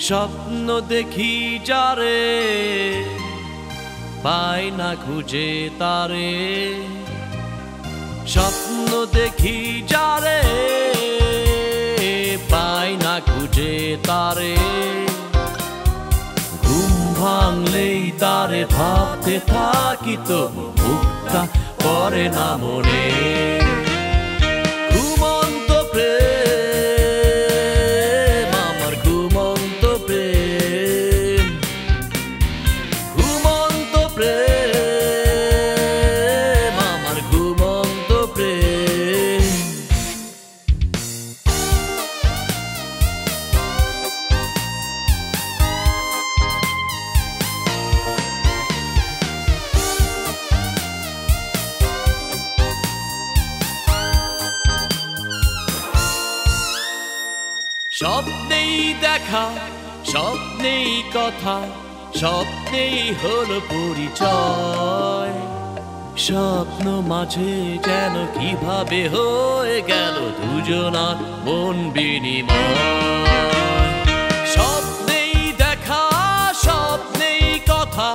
স্বপ্ন দেখি যারে পাই না খুঁজে তারে, স্বপ্ন দেখি যারে পাই না খুঁজে তারে। ঘুম ভাঙলেই তারে ভাবতে থাকি, তো মুখটা পড়ে না মনে। ঘুমন্ত প্রেম, আমার ঘুমন্ত প্রেম, ঘুমন্ত প্রেম, আমার ঘুমন্ত প্রেম। স্বপ্নেই দেখা, স্বপ্নেই কথা, স্বপ্নেই হলো পরিচয়। স্বপ্ন মাঝে যেন কিভাবে হয়ে গেল দুজনার মন বিনিময়। স্বপ্নেই দেখা, স্বপ্নেই কথা,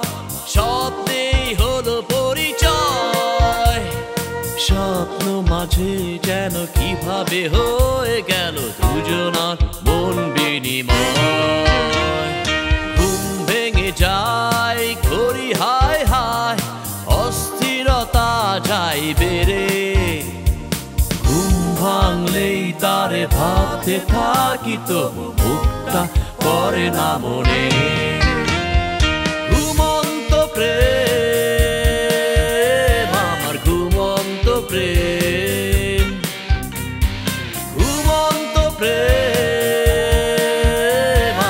স্বপ্নেই হলো পরিচয়। স্বপ্ন মাঝে যেন কিভাবে হয়ে গেল দুজনার মন বিনিময়। ঘুম ভেঙে যায় ঘড়ি হায় হায়, অস্থিরতা যাই বেড়ে। ঘুম ভাঙলেই তারে ভাবতে থাকি, তো মুখটা পড়ে না মনে। ঘুমন্ত প্রেম, আমার ঘুমন্ত প্রেম, ঘুমন্ত প্রেম,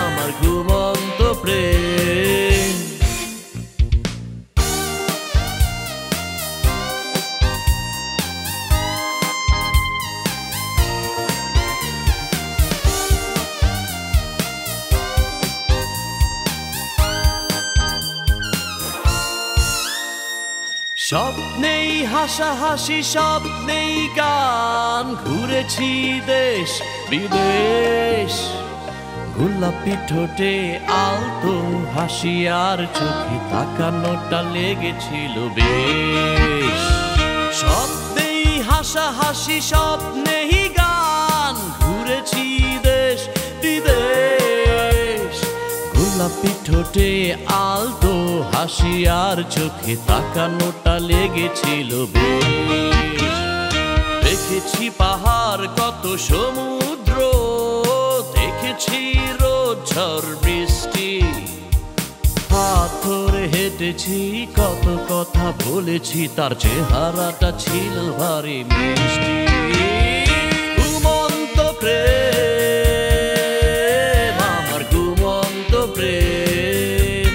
আমার ঘুমন্ত প্রেম। স্বপ্নেই হাসাহাসি, স্বপ্নেই গান, ঘুরেছি দেশ বিদেশ। গোলাপি ঠোঁটে আলতো হাসি, আর চোখে তাকানোটা লেগেছিল বেশ। স্বপ্নেই হাসাহাসি, স্বপ্নেই গান, ঘুরেছি দেশ বিদেশ। গোলাপি ঠোঁটে আলতো হাসি, আর চোখে তাকানোটা লেগেছিল বেশ। দেখেছি পাহাড় কত সমুদ্র, দেখেছি রোদ ঝড় বৃষ্টি। হাত ধরে হেঁটেছি কত কথা বলেছি, তার চেহারাটা ছিল ভারী মিষ্টি। ঘুমন্ত প্রেম, আমার ঘুমন্ত প্রেম,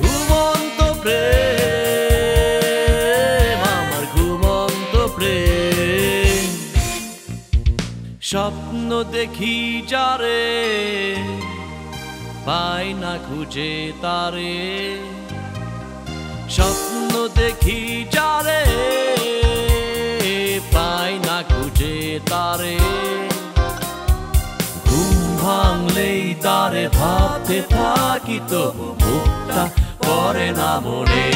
ঘুমন্ত প্রেম, আমার ঘুমন্ত প্রেম। স্বপ্ন দেখি যারে পাই না খুঁজে তারে, স্বপ্ন দেখি যারে পাই না খুঁজে তারে। ঘুম ভাঙলেই তারে ভাবতে থাকি, তো মুখটা পড়ে না মনে।